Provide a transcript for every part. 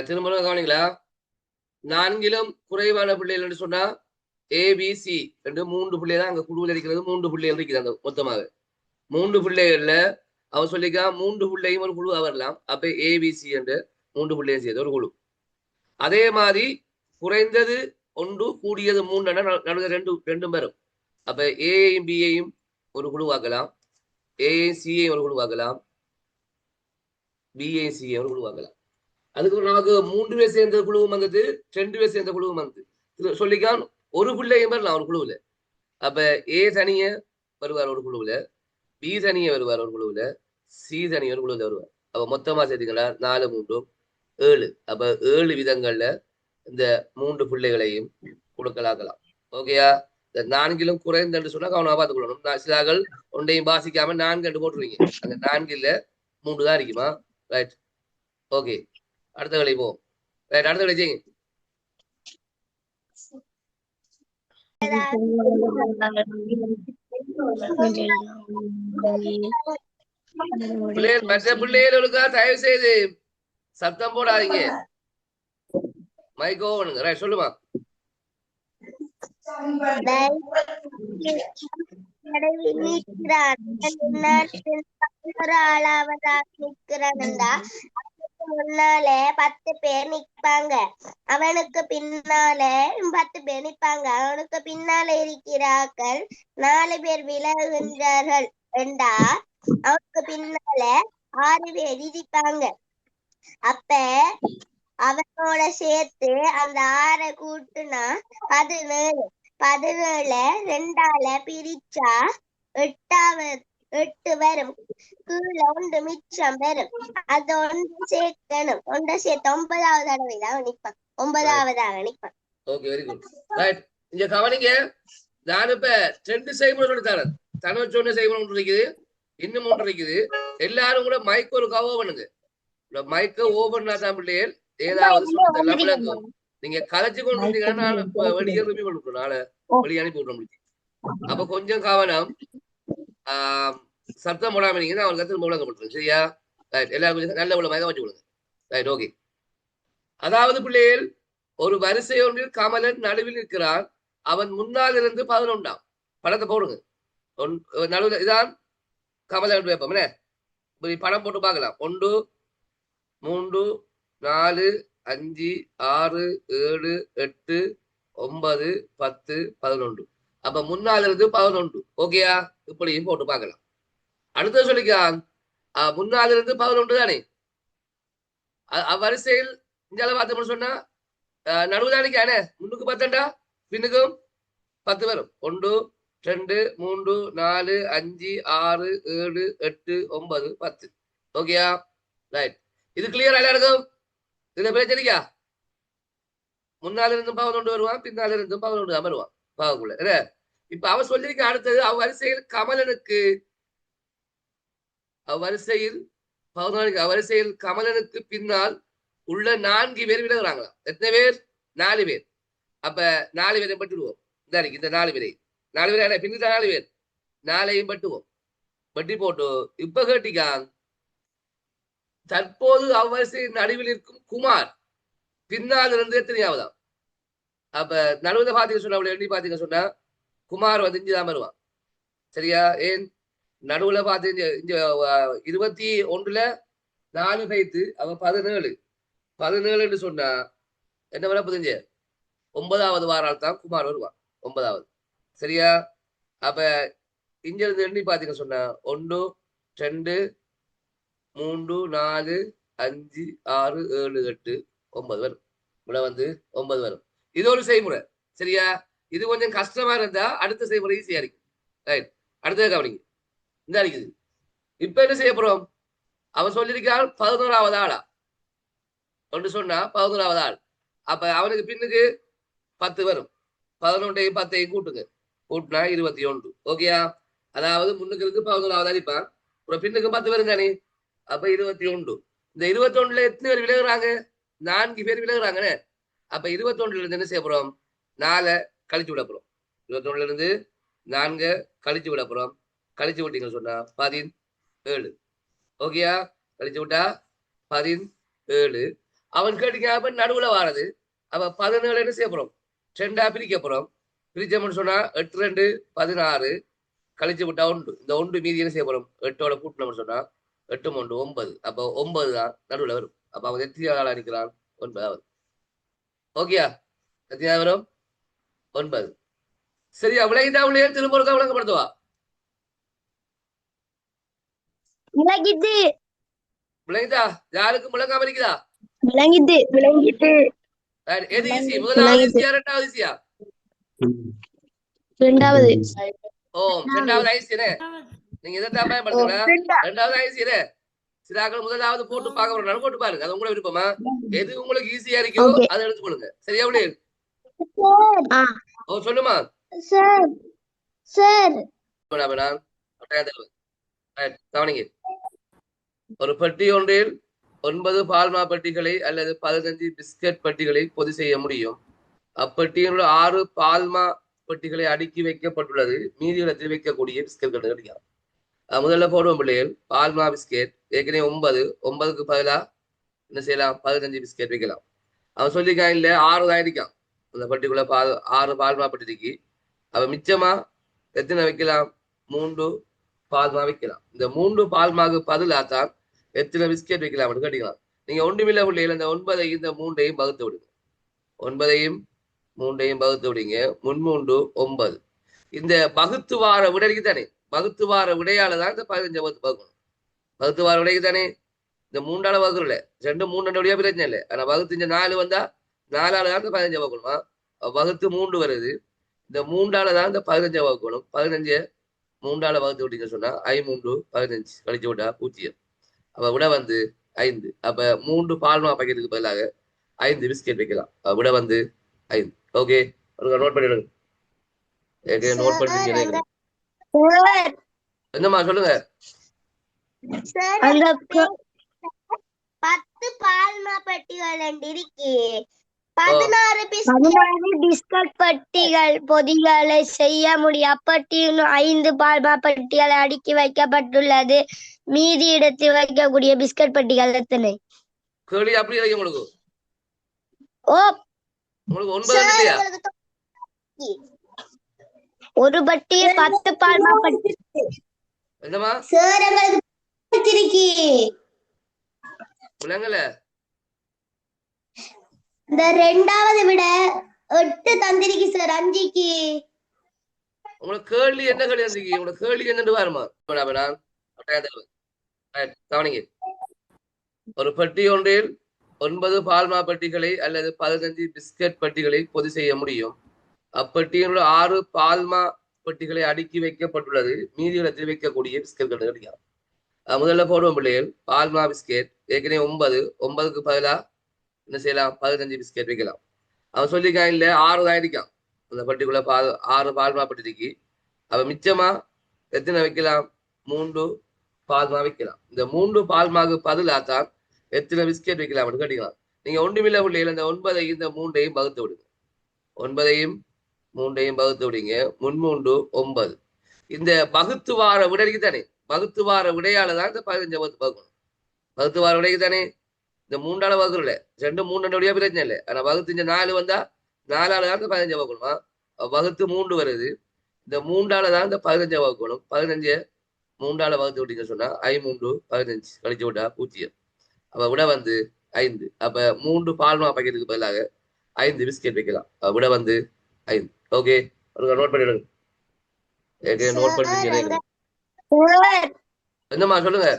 திரும்ப கவனிங்களா? நான்கிலும் குறைவான பிள்ளைகள் என்று சொன்னா ஏபிசி என்று 3 பிள்ளைகள் தான் அங்க குழுவில் இருக்கிறது. 3 பிள்ளைகள் இருக்குது அந்த மொத்தமாக 3 பிள்ளைகள்ல அவன் சொல்லிக்கா 3 பிள்ளையும் ஒரு குழு வரலாம். அப்ப ஏபிசி என்று 3 பிள்ளையும் செய்து ஒரு குழு. அதே மாதிரி குறைந்தது 1 கூடியது 3 நடுவில் ரெண்டும் வரும். அப்ப ஏயும் பியையும் ஒரு குழுவாக்கலாம், ஏயும் சியையும் ஒரு குழுவாக்கலாம், பிஏ சிஏ ஒரு குழுவாக்கலாம். அதுக்கு நமக்கு 3 பேர் சேர்ந்த குழுவும் வந்தது, 2 பேர் சேர்ந்த குழுவும் வந்தது. சொல்லிக்கான் ஒரு பிள்ளையும் வரலாம் ஒரு குழுவுல. அப்ப ஏ தனிய வருவார் ஒரு குழுவுல, பி தனிய வருவார் ஒரு குழுவுல, சி தனிய ஒரு குழுவுல வருவார். அப்ப மொத்தமா சேர்த்தீங்களா 4 3 7. அப்ப 7 விதங்கள்ல இந்த 3 பிள்ளைகளையும் கொடுக்கலாக்கலாம். ஓகேயா? இந்த 4 குறைந்து என்று சொன்னா கவனமா பார்த்துக் கொள்ளணும். சிலாக்கள் ஒன்றையும் பாசிக்காம 4 என்று போட்டுருவீங்க. அங்க 4 3 தான் இருக்குமா? ரைட். ஓகே, அடுத்த வேலை போ. ரைட், அடுத்த வேலை செய்யுங்க. மற்ற பிள்ளைகளுக்கா தயவு செய்து சத்தம் போடாதீங்க. மைக் ஓவனுங்க. ரைட், சொல்லுமா. முன்னாலே 10 பேர் நிற்பாங்க, அவனுக்கு பின்னாலே 10 பேர் நிற்பாங்க, அவனுக்கு பின்னால இருக்கிறார்கள் 4 பேர் விலகுகின்றார்கள் என்றா அவனுக்கு பின்னால 6 பேர் இருப்பாங்க. அப்ப அவனோட சேர்த்து அந்த 6 கூட்டுனா 17. 17 2ஆல பிரிச்சா 8 வரும். கீழே 1 மிச்சம் வரும். அது 1 சேர்க்கணும். 1 சேர்த்து 9வது தடவையில அவன் நிற்பான். 9வதாக நிற்பான். Okay, very good. ரைட், இங்க கவனிங்க. நான் இப்ப 2 செய்முறை சொல்லி தரேன். தன சொன்ன செய்முறை ஒன்று இருக்குது, இன்னும் ஒன்று இருக்குது. எல்லாரும் கூட மைக் ஒரு கவர் பண்ணுங்க. மைக்க ஓபன் தான் பிள்ளைகள் ஏதாவது சொல்லி நீங்க கலைச்சு கொண்டு இருந்தீங்கன்னா நான் வெளியே ரிவ்யூ பண்ணுறோம், நாளை வெளியே அனுப்பி விட்றோம். அப்ப கொஞ்சம் கவனம், சத்தம் போடாம நீங்க அவங்களுக்கு திரும்ப விளங்கப்படுத்துறேன். சரியா? ரைட், எல்லாரும் நல்ல உள்ள வச்சு கொடுங்க. Right, okay. அதாவது பிள்ளைகள், ஒரு வரிசை ஒன்றில் கமலன் நடுவில் இருக்கிறான். அவன் முன்னால் இருந்து 11ஆம். படத்தை போடுங்க. நடுவில் இதான் கமலன் வைப்போம். படம் போட்டு பார்க்கலாம். 1 3 4 5 6 7 8 9 10 11. அப்ப முன்னால் இருந்து 11. ஓகேயா? இப்படியும் போட்டு பார்க்கலாம். அடுத்தது சொல்லிக்கலாம், முன்னால் இருந்து 11 தானே. வரிசையில் இந்த பார்த்து சொன்னா நடுவுதானிக்கானே முன்னுக்கு 10 பின்னுக்கும் 10 வரும். 1 2 3 4 5 6 7 8 9 10. ஓகேயா? ரைட், இது கிளியர் எல்லாருக்கும்? இதுல பிரச்சனைக்கா? முன்னால இருந்தும் 11 வருவான், பின்னால இருந்தும் 11 தான் வருவான் பாவக்குள்ள. இப்ப அவ சொல்லியிருக்க அடுத்தது அவ்வரிசையில் கமலனுக்கு, அவ்வரிசையில் 14 அவ்வரிசையில் கமலனுக்கு பின்னால் உள்ள 4 பேர் விலகுறாங்களா? எத்தனை பேர்? 4 பேர். அப்ப 4 பேரை பட்டுடுவோம். இந்த 4 பேரை 4 பேர் பின்னிட்ட 4 பேர் 4ஐயும் பட்டுவோம். பட்டி போட்டு இப்ப கேட்டிக்கான், தற்போது அவ்வரிசையின் நடுவில் இருக்கும் குமார் பின்னால் இருந்து எத்தனையாவதாம். அப்ப நடுவில் பாத்தீங்க சொன்னா எண்ணி பாத்தீங்க சொன்னா குமார் வந்து இஞ்சுதான் வருவான். சரியா? ஏன் நடுவுல பாத்தீங்க இங்க 21ல 4 கைத்து அவன் 17. 17 சொன்னா என்ன வர புரிஞ்ச 9வது வாரால் தான் குமார் வருவான். 9வது. சரியா? அப்ப இங்க இருந்து எண்ணி பாத்தீங்க சொன்னா 1 2 3 4 5 6 7 8 9 வரும். ഇവിടെ வந்து 9 வரும். இது ஒரு செய்முறை. சரியா? இது கொஞ்சம் கஷ்டமா இருந்தா அடுத்த செய்முறை ஈஸியா இருக்கு. ரைட், அடுத்தது கவனிங்க. இந்த இருக்குது. இப்ப என்ன செய்ய போறோம்? அவன் சொல்லியிருக்கான் 11வது ஆளா ஒன்று சொன்னா 11வது ஆள். அப்ப அவனுக்கு பின்னுக்கு 10 வரும். 11ஐயும் 10ஐயும் கூட்டுங்க. கூட்டினா 21. ஓகேயா? அதாவது முன்னுக்கு இருக்கு 11வது அடிப்பான், அப்புறம் பின்னுக்கு 10 வரும் தானே. அப்ப 21. இந்த 21ல எத்தனை பேர் விலகுறாங்க? 4 பேர் விலகுறாங்கன்னு. அப்ப 21ல இருந்து என்ன செய்ய போறோம்? 4 கழிச்சு விட போறோம். 21ல இருந்து 4 கழிச்சு விட போறோம். கழிச்சு விட்டீங்க சொன்னா 17. ஓகேயா? கழிச்சு விட்டா 17. அவன் கேட்டீங்க நடுவுல வாரது. அப்ப 17 என்ன செய்ய போறோம்? 2 பிரிக்க போறோம். பிரிச்சோம்னு சொன்னா 8 2 16 கழிச்சு விட்டா 1. இந்த 1 மீதி என்ன செய்ய போறோம்? 8ஓட கூட்டணும்னு சொன்னா 8 3 9. அப்ப 9 தான் நடுவுல வரும். அப்ப அவன் எத்தனை ஆளா நிற்கிறான்? 9. ஓகேயா? எத்தனை வரும்? 9. சரியா? விளங்கிட்டா உள்ளே திரும்ப ஒருக்கா விளங்கப்படுத்துவா. விளங்கிட்டு விளங்கிட்டா? யாருக்கும் விளங்காம இருக்குதா? விளங்கிட்டு விளங்கிட்டு எது ஈஸி? முதலாவது ஈஸியா ரெண்டாவது ஈஸியா? ரெண்டாவது. ரெண்டாவது ஐசியனே. நீங்க இதைத்தான் பயன்படுத்துங்களா? ரெண்டாவது ஐசியனே. சிலாக்கள் முதலாவது போட்டு பார்க்க போட்டு பாருங்க. அது உங்களை விருப்பமா? எது உங்களுக்கு ஈஸியா இருக்கோ அதை எடுத்துக்கொள்ளுங்க. சரியா? உள்ளே சொல்லுமா? கவனிங்க. ஒரு பெட்டி ஒன்றில் 9 பால்மா பெட்டிகளை அல்லது 15 பிஸ்கட் பெட்டிகளை பொதி செய்ய முடியும். அப்பெட்டியில் 6 பால்மா பெட்டிகளை அடுக்கி வைக்கப்பட்டுள்ளது. மீதி இடத்தில் வைக்கக்கூடிய பிஸ்கட்கள் கிடைக்கலாம். முதல்ல போடுவோம் பிள்ளைகள். பால்மா பிஸ்கெட் ஏற்கனவே 9. 9க்கு பதிலா என்ன செய்யலாம்? 15 பிஸ்கெட் வைக்கலாம். அவன் சொல்லிக்கான் இல்ல 6 தான் இருக்கான் அந்த பெட்டிக்குள்ள. 6 பால்மா பெட்டிக்கு அவன் மிச்சமா எத்தனை வைக்கலாம்? 3 பால்மா வைக்கலாம். இந்த 3 பால்மாவுக்கு பதிலாத்தான் எத்தனை பிஸ்கெட் வைக்கலாம் கேட்டீங்களா? நீங்க ஒன்றுமில்ல பிள்ளைகள். இந்த 9 இந்த 3ஐயும் வகுத்து விடுங்க. 9ஐயும் 3ஐயும் வகுத்து விடுங்க. 3 9. இந்த வகுத்து வார விடைக்கு தானே? வகுத்து வார விடையால தான் இந்த 15 வகுக்கணும். வகுத்து வார விடைக்கு தானே? இந்த 3ஆல வகுக்கல. 2 3 வழியா பிரச்சனை இல்லை. ஆனா வகுத்து இந்த 4 வந்தா 4ஆல தான் இந்த 15 வகுக்கணுமா? வகுத்து 3 வருது. இந்த 3ஆல தான் இந்த 15 வகுக்கணும். 15 3ஆல வகுத்து விட்டீங்க சொன்னா 5 15 கழிச்சு விட்டா 0. அப்ப விட 5. அப்ப 3 பால்மா பாக்கெட்டுக்கு பதிலாக 5 பிஸ்கெட் வைக்கலாம். விட 5. ஓகே, நோட் பண்ணிடுங்க. நோட் பண்ணி என்னம்மா சொல்லுங்க. 10 பால்மா பெட்டிகள் இருக்கு. 16 பிஸ்கட் பெட்டிகள் பொதிகளை செய்ய முடியும். அப்பட்டியும் 5 பால்மா பெட்டிகளை அடுக்கி வைக்கப்பட்டுள்ளது. மீதி இடத்தில் வைக்கக்கூடிய பிஸ்கட் பெட்டிகள் எத்தனை? கேள்வி அப்படி இருக்கு உங்களுக்கு. உங்களுக்கு 9 இல்லையா? ஒரு பட்டியில் 10 பால்மா பெட்டி. என்னம்மா சார் எங்களுக்கு இருக்கு. விளங்கல. இந்த ரெண்டாவது விட 8 தந்திரிக்கு சார் 5க்கு. உங்களுக்கு கேள்வி என்ன கேள்வி இருக்கு? உங்களுக்கு கேள்வி என்னன்னு பாருமா. கவனிங்க. ஒரு பெட்டி ஒன்றில் 9 பால்மா பெட்டிகளை அல்லது 15 பிஸ்கட் பெட்டிகளை பொதி செய்ய முடியும். அப்பெட்டியில் 6 பால்மா பெட்டிகளை அடுக்கி வைக்கப்பட்டுள்ளது. மீதி இடத்தில் வைக்கக்கூடிய பிஸ்கட்கள் கிடைக்கலாம். முதல்ல போடுவோம் பிள்ளைகள். பால்மா பிஸ்கெட் ஏற்கனவே 9. 9க்கு பதிலா என்ன செய்யலாம்? 15 பிஸ்கெட் வைக்கலாம். அவன் சொல்லிக்கான் இல்ல 6 தான் இருக்கான் அந்த பெட்டிக்குள்ள. 6 பால்மா பெட்டிக்கு அவன் மிச்சமா எத்தனை வைக்கலாம்? 3 பால்மா வைக்கலாம். இந்த 3 பால்மாவுக்கு பதிலாத்தான் எத்தனை பிஸ்கெட் வைக்கலாம் கேட்டீங்களா? நீங்க ஒன்றுமில்ல பிள்ளைகள். இந்த 9 இந்த 3ஐயும் வகுத்து விடுங்க. 9ஐயும் 3ஐயும் வகுத்து விடுங்க. 3 9. இந்த வகுத்து வார விடைக்கு தானே? வகுத்து வார விடையால தான் இந்த 15 வகுக்கணும். வகுத்து வார விடைக்கு தானே? இந்த 3ஆல வகுக்கல. 2 3 வழியா பிரச்சனை இல்லை. ஆனா வகுத்து இந்த 4 வந்தா 4ஆல தான் இந்த 15 வகுக்கணுமா? வகுத்து 3 வருது. இந்த 3ஆல தான் இந்த 15 வகுக்கணும். 15 3ஆல வகுத்து விட்டீங்க சொன்னா 5 15 கழிச்சு விட்டா 0. அப்ப விட 5. அப்ப 3 பால்மா பாக்கெட்டுக்கு பதிலாக 5 பிஸ்கெட் வைக்கலாம். விட 5. ஓகே, நோட் பண்ணிடுங்க. நோட் பண்ணி என்னம்மா சொல்லுங்க.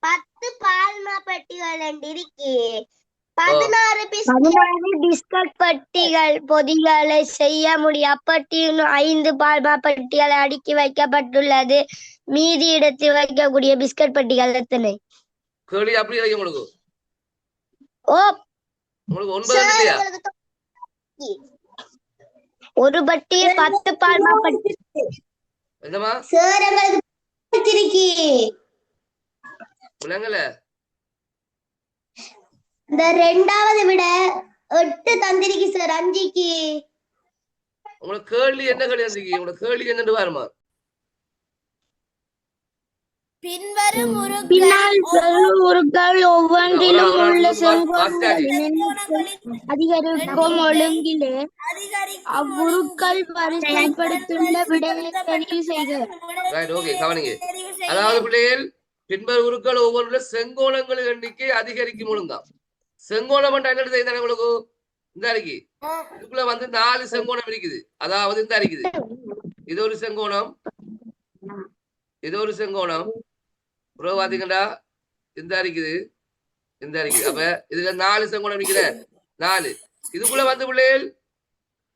10 பால்மா பெட்டிகள் இருக்கு. 16 பிஸ்கட் பெட்டிகள் பொதிகளை செய்ய முடியும். அப்பட்டியும் 5 பால்மா பெட்டிகளை அடுக்கி வைக்கப்பட்டுள்ளது. மீதி இடத்தில் வைக்கக்கூடிய பிஸ்கட் பெட்டிகள் எத்தனை? கேள்வி அப்படி இருக்கு உங்களுக்கு. உங்களுக்கு 9 இல்லையா? ஒரு பட்டியில் 10 பால்மா பெட்டி. என்னம்மா சார் எங்களுக்கு இருக்கு. விளங்கல. இந்த ரெண்டாவது விட 8 தந்திரிக்கு சார் 5க்கு. உங்களுக்கு கேள்வி என்ன கேள்வி இருக்கு? உங்களுக்கு கேள்வி என்னன்னு பாருமா. பின்வரும் பின்னால் வரும் உருக்கள் ஒவ்வொன்றிலும் ஒரு ஆள் உள்ள வாஸ்தாஜி. செங்கோணங்களின் அதிகரிக்கும் ஒழுங்கிலே அவ்வுருக்கள் வரிசைப்படுத்துள்ள விடையை தெரிவு செய்க. ரைட், ஓகே, கவனிங்க. அதாவது பிள்ளைகள் பின்வரும் உருக்கள் ஒவ்வொரு செங்கோணங்களின் எண்ணிக்கை அதிகரிக்கும் ஒழுங்காம். செங்கோணம் என்ன செய்தாங்க உங்களுக்கு? இந்த அறிக்கை இதுக்குள்ள வந்து 4 செங்கோணம் இருக்குது. அதாவது இந்த அறிக்குது, இது ஒரு செங்கோணம், இது ஒரு செங்கோணம், அப்புறம் பாத்தீங்கன்னா இந்த அறிக்குது, இந்த அறிக்குது. அப்ப இதுல 4 செங்கோணம் இருக்குது. 4 இதுக்குள்ள வந்து பிள்ளைகள்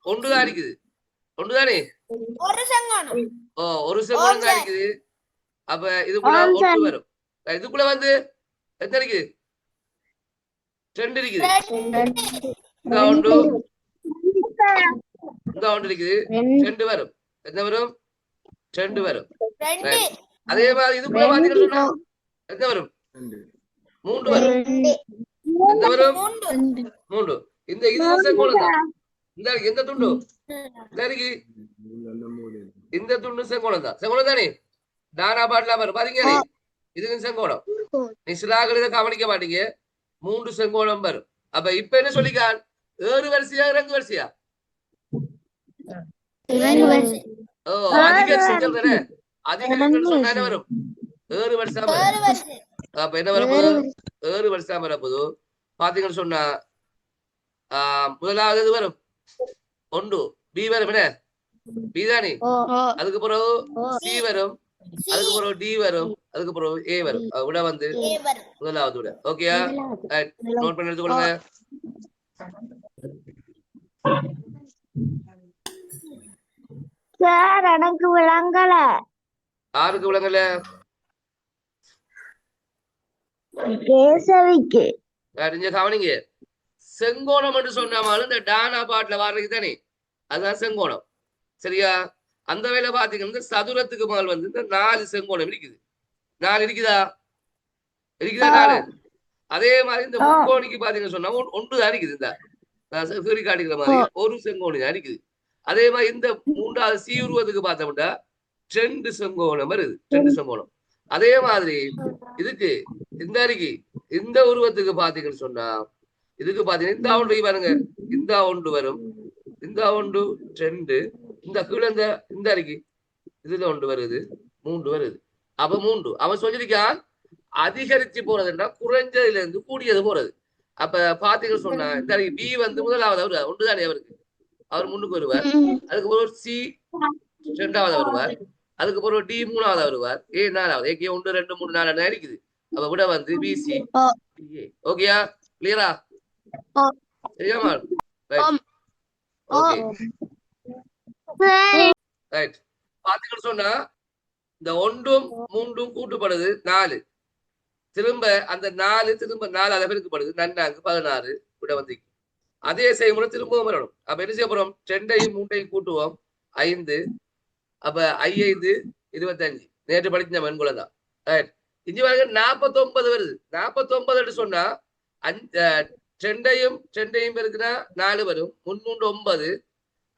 ஒன்றுதான் இருக்குது. ஒன்றுதானே? ஒரு செங்கோணம். ஓ, ஒரு செங்கோணம் தான் இருக்குது. அப்ப இதுக்குள்ள ஒன்று வரும். இதுக்குள்ள வந்து எத்தனை இருக்குது? 2 இருக்குது. இந்த ஒன்று, இந்த ஒன்று இருக்குது. 2 வரும். என்ன வரும்? 2 வரும். அதே மாதிரி இதுக்குள்ள பாத்தீங்கன்னா சொன்னா என்ன வரும்? 3 வரும். என்ன வரும்? 3. இந்த இது செங்கோணம் தான். இந்த எந்த துண்டு? இந்த இருக்கு, இந்த துண்டு செங்கோணம் தான். செங்கோணம் தானே? நானா பாட்டுல வரும் பாத்தீங்க. இது செங்கோணம். நீ சிலாக்கள் இதை கவனிக்க மாட்டீங்க. 3 செங்கோணம் வரும். அப்ப இப்ப என்ன சொல்லிக்கான்? ஏறு வரிசையா இறங்கு வரிசையா? ஓ, அதிகரிச்சு அதிகரிச்சு சொன்னா என்ன வரும்? ஏறு வரிசை வரும். அப்ப என்ன வரப்போது? ஏறு வரிசை வரப்போது. பாத்தீங்கன்னு சொன்னா முதலாவது இது வரும் 1, பி வரும். என்ன பி தானே? அதுக்கு பிறகு சி வரும், அதுக்கு பிறகு டி வரும், அதுக்கு பிறகு ஏ வரும். விட வந்து முதலாவது விட. ஓகேயா? நோட் பண்ணி எடுத்துக்கொள்ளுங்க. சார் எனக்கு விளங்கல. யாருக்கு விளங்கல? கேசவிக்கு. நீங்க கவனிங்க. செங்கோணம் என்று சொன்னாலும் இந்த டானா பாட்டுல வர்றது தானே, அதுதான் செங்கோணம். சரியா? அந்த வேலை பாத்தீங்கன்னா சதுரத்துக்கு மேல் வந்து இந்த 4 செங்கோணம் இருக்குது. 4 இருக்குதா? இருக்குதா 4? அதே மாதிரி இந்த முக்கோணிக்கு பாத்தீங்கன்னு சொன்னா 1 தான் இருக்குது. இந்த சூரி காட்டுகிற மாதிரி ஒரு செங்கோணி தான் இருக்குது. அதே மாதிரி இந்த 3வது சி உருவத்துக்கு பார்த்தோம்னா 2 செங்கோணம் வருது. 2 செங்கோணம். அதே மாதிரி இதுக்கு இந்த அருகி இந்த உருவத்துக்கு பாத்தீங்கன்னு சொன்னா இதுக்கு பாத்தீங்கன்னா இந்த ஒன்று பாருங்க, இந்த ஒன்று வரும், இந்த ஒன்று 2, இந்த கீழே இந்த அருகி இதுல ஒன்று வருது, 3 வருது. அப்ப 3 அவன் சொல்லியிருக்கான் அதிகரிச்சு போறதுன்னா குறைஞ்சதுல இருந்து கூடியது போறது. அப்ப பாத்தீங்கன்னு சொன்னா இந்த அருகி பி வந்து முதலாவது வருவார். ஒன்றுதானே அவருக்கு, அவர் முன்னுக்கு வருவார். அதுக்கு ஒரு சி 2வது வருவார். அதுக்கு பிறகு டி 3வது வருவார். ஏ 4வது. ஏகே 1 2 3 4 இருக்குது. அப்ப விட வந்து பிசி. ஓகேயா? கிளியரா? சரியாமா? Okay right. பாத்தீங்கன்னு சொன்னா இந்த 1ம் 3ம் கூட்டுப்படுது 4. திரும்ப அந்த 4 திரும்ப 4 அளவிற்குப்படுது 4 16 விட வந்து. அதே செய்முறை திரும்பவும் வரணும். அப்ப என்ன செய்ய போறோம்? 2ஐயும் 3ஐயும் கூட்டுவோம் 5. அப்ப 5 25. நேற்று படிச்ச மண்குலதான். இஞ்சி பாருங்க 49 வருது. 49 சொன்னா 2ஐயும் இருக்குன்னா 4 வரும். 3 9,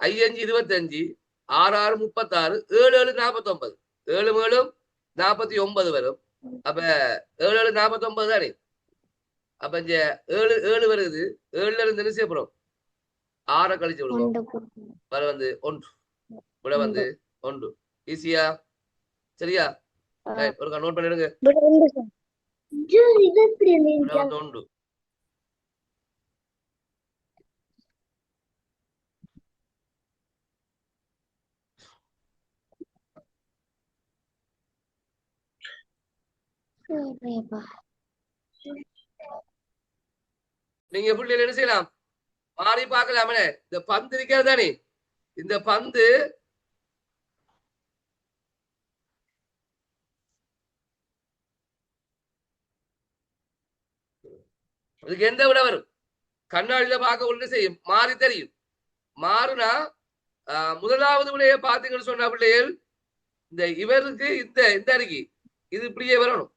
5 25, 6 6 36, 7 7 49, 7 7 49 வரும். அப்ப 7 7 49 தானே? அப்ப இங்க 7 7 வருது. 7ல இருந்து என்ன செய்ய போறோம்? 6 கழிச்சு விடுவோம். வர வந்து 1 விட வந்து 1. ஈஸியா? சரியா? ஒரு நோட் பண்ணிடுங்க. 1. நீங்க பிள்ளைகள் என்ன செய்யலாம்? மாறி பார்க்கலாமே. இந்த பந்து இருக்கிறது தானே, இந்த பந்து இதுக்கு எந்த விட வரும்? கண்ணாடியில பார்க்க ஒண்ணு செய்யும், மாறி தெரியும். மாறுனா முதலாவது விடையை பார்த்தீங்கன்னு சொன்ன பிள்ளைகள் இந்த இவருக்கு இந்த அருகி இது இப்படியே வரணும்.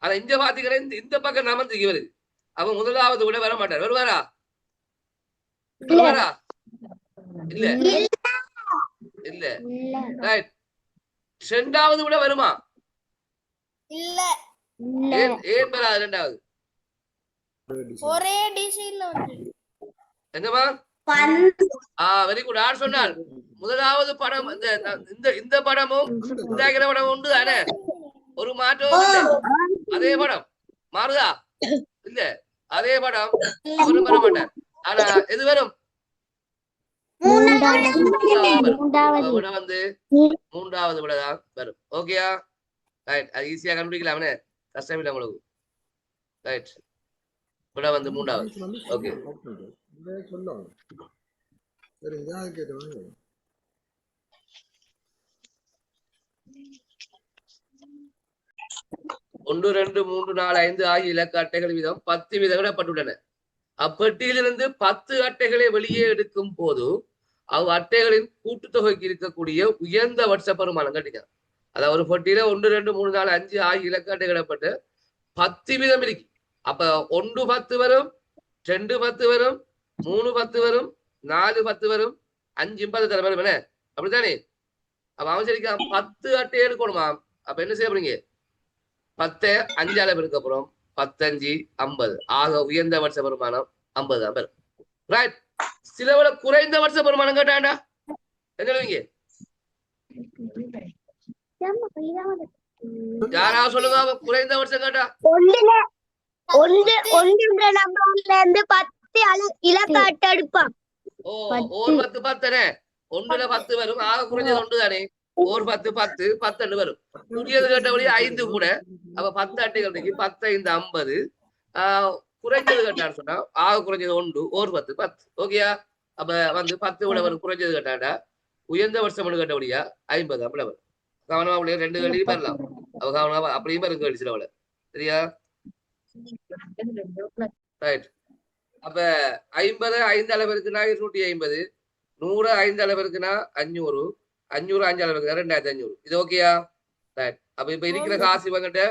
ஆனா இங்க பாத்தீங்கன்னா இந்த பக்கம் நமந்து இவருக்கு அவன் முதலாவது விட வர மாட்டார். வருவாரா? வருவாரா? இல்ல இல்ல. ரைட். 2வது விட வருமா? இல்ல ஏன் வராது ரெண்டாவது ஒரே டிசைன்ல வந்து என்னமா வெரி குட் யார் சொன்னார் முதலாவது படம் இந்த படமும் இந்த படம் உண்டு தானே ஒரு மாற்றம் இல்ல அதே படம் மாறுதா இல்ல அதே படம் அவரும் வர மாட்டார் ஆனா எது வரும் விட வந்து மூன்றாவது விடதான் வரும் ஓகேயா ரைட் அது ஈஸியா கண்டுபிடிக்கலாம் அவனே கஷ்டம் இல்லை உங்களுக்கு ரைட் விட வந்து மூன்றாவது ஓகே ஒன்று 2 3 4 5 ஆகிய இலக்க அட்டைகள் வீதம் 10 விதப்பட்டுள்ளன அப்பெட்டியிலிருந்து 10 அட்டைகளை வெளியே எடுக்கும் போது அவ் அட்டைகளின் கூட்டுத்தொகைக்கு இருக்கக்கூடிய உயர்ந்த வருஷ பெருமானம் கட்டிங்க அதாவது ஒரு பெட்டியில 1 2 3 4 5 ஆகிய இலக்க அட்டைகளப்பட்டு 10 வீதம் இருக்கு அப்ப 1 10 வரும் 2 10 வரும் 3 10 வரும் 4 10 வரும் 5 10 தர வரும் என்ன அப்படித்தானே அப்ப அவன் சரிக்கா 10 அட்டை எடுக்கணுமா அப்ப என்ன செய்ய போறீங்க 10 5 அளவிற்கு அப்புறம் 15 50 ஆக உயர்ந்த வருஷ வருமானம் 50 தான் வரும் ரைட் சில விட குறைந்த வருஷ வருமானம் கேட்டாண்டா என்ன சொல்லுவீங்க யாராவது சொல்லுங்க குறைந்த வருஷம் கேட்டா நம்பர்ல 10 இலக்க அட்டை எடுப்பான் ஒரு 10 10 ஒன்றுல 10 வரும் ஆக குறைஞ்சது ஒன்று தானே ஒரு 10 10 10 வரும் புதியது கேட்டபடி 5 கூட அப்ப 10 அட்டைகள் 10 5 50 குறைஞ்சது கேட்டான்னு சொன்னா ஆக குறைஞ்சது ஒன்று ஒரு 10 10 ஓகேயா அப்ப வந்து 10 விட வரும் குறைஞ்சது கேட்டாண்டா உயர்ந்த வருஷம் கேட்டபடியா 50 அப்படி வரும் கவனமா அப்படியே 2 கேள்வியும் வரலாம் அவ கவனமா அப்படியும் வரும் கேள்வி சில சரியா ரைட் அப்ப 50 5 அளவு இருக்குன்னா 250 100 5 அளவு இருக்குன்னா 500 500 5 அளவு இருக்குன்னா 2500 இது ஓகேயா ரைட் அப்ப இப்ப இருக்கிற காசு இவங்கிட்ட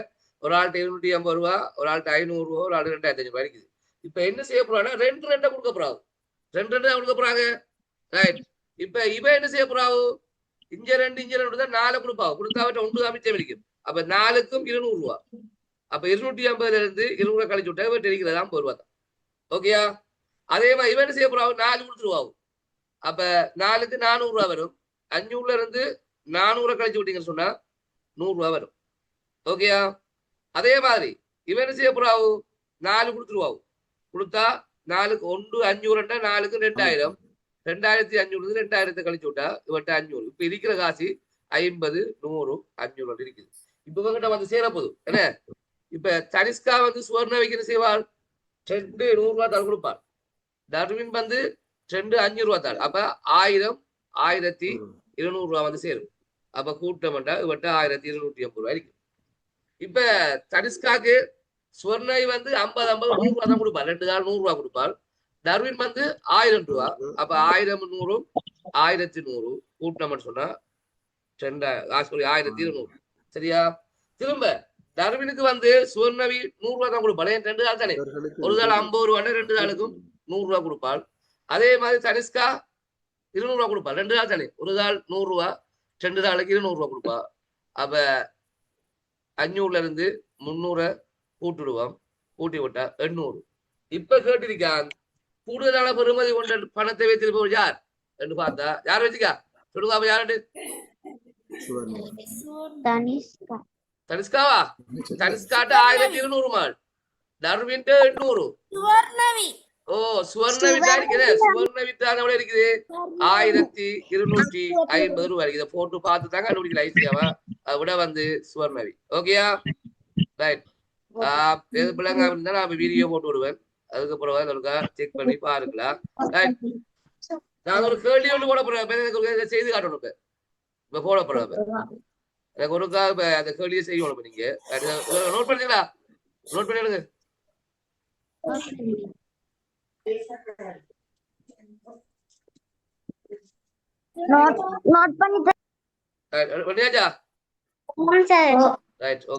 ஒரு ஆள்கிட்ட 250 ரூபா ஒரு ஆள்கிட்ட 500 ரூபா ஒரு ஆள் 2500 ரூபாய் இருக்குது இப்ப என்ன செய்ய போறாங்கன்னா 2 கொடுக்க போறாங்க 2 தான் கொடுக்க போறாங்க ரைட் இப்ப இவ என்ன செய்ய போறாவு இங்க 2 தான் 4 கொடுப்பாவு கொடுக்காவிட்ட 1 தான் மிச்சம் இருக்கும் அப்ப 4க்கும் 200 ரூபா அப்ப 250 இருந்து 200 கழிச்சு விட்டா இவ இருக்கிறதா 50 ரூபா தான் ஓகேயா அதே மாதிரி இவ என்ன செய்ய போறாவு 4 கொடுத்துருவாவு அப்ப 4க்கு 400 ரூபா வரும் 500 இருந்து 400 கழிச்சு விட்டீங்கன்னு சொன்னா 100 ரூபா வரும் ஓகேயா அதே மாதிரி இவன் என்ன செய்ய போறாவு 4 கொடுத்துருவாவு கொடுத்தா 4க்கு 1 500 4க்கு 2000 2500 2000 கழிச்சு விட்டா இவன்ட்ட 500 இப்ப இருக்கிற காசு 50 100 500 இருக்குது இப்ப இவங்கிட்ட வந்து சேரப்போகுது என்ன இப்ப தனிஷ்கா வந்து சுவர்ண வைக்கிற செய்வாள் 2 100 ரூபா தான் கொடுப்பாள் டர்வின் வந்து 2 500 ரூபா தான் அப்ப 1000 1200 ரூபா வந்து சேரும் அப்ப கூட்டம்டா இவட்ட 1250 ரூபாய் இருக்கு இப்ப தனிஷ்காக்கு சுவர்ணை வந்து 50 50 100 ரூபா தான் கொடுப்பாள் 2 நாள் 100 ரூபா கொடுப்பாள் டர்வின் வந்து 1000 ரூபா அப்ப 1100 1100 கூட்டம் சொன்னா 1200 சரியா திரும்ப டர்வினுக்கு வந்து சுவர்ணவி 100 ரூபா தான் கொடுப்பாள் 2 நாள் தானே ஒரு நாள் 50 ரூபா 2 நாளுக்கும் 100 ரூபா கொடுப்பாள் அதே மாதிரி தனிஷ்கா 200 ரூபா கொடுப்பாள் 2 நாள் தானே ஒரு நாள் 100 ரூபா 2 நாளுக்கு 200 ரூபா கொடுப்பா அப்ப 500 இருந்து 300 கூட்டிடுவோம் கூட்டி விட்டா 800 இப்ப கேட்டிருக்கான் கூடுதலான பெருமதி கொண்ட பணத்தை வைத்திருப்பவர் யார் என்று பார்த்தா யார் வச்சுக்கா சொல்லுங்க அப்ப யாரு தனிஷ்காவா தனிஷ்காட்ட 1200 மாள் டர்வின் 800 ஓ சுவர்ணவி தான் இருக்குது சுவர்ணவி தான் எவ்வளவு இருக்குது 1250 ரூபாய் இதை போட்டு பார்த்து தாங்க கண்டுபிடிக்கல ஐசியாவா அதை விட வந்து சுவர்ணவி ஓகேயா ரைட் பிள்ளைங்க இருந்தா நான் வீடியோ போட்டு விடுவேன் அதுக்கப்புறம் செக் பண்ணி பாருங்களா ரைட் நான் ஒரு கேள்வி ஒன்று போட போறேன் செய்து காட்டணும் இப்ப போட போறேன் எனக்கு ஒருக்கா இப்ப அந்த கேள்வியை செய்யணும் நீங்க நோட் பண்ணீங்களா நோட் பண்ணிடுங்க நோட் பண்ணியாச்சா ரைட் ஓகே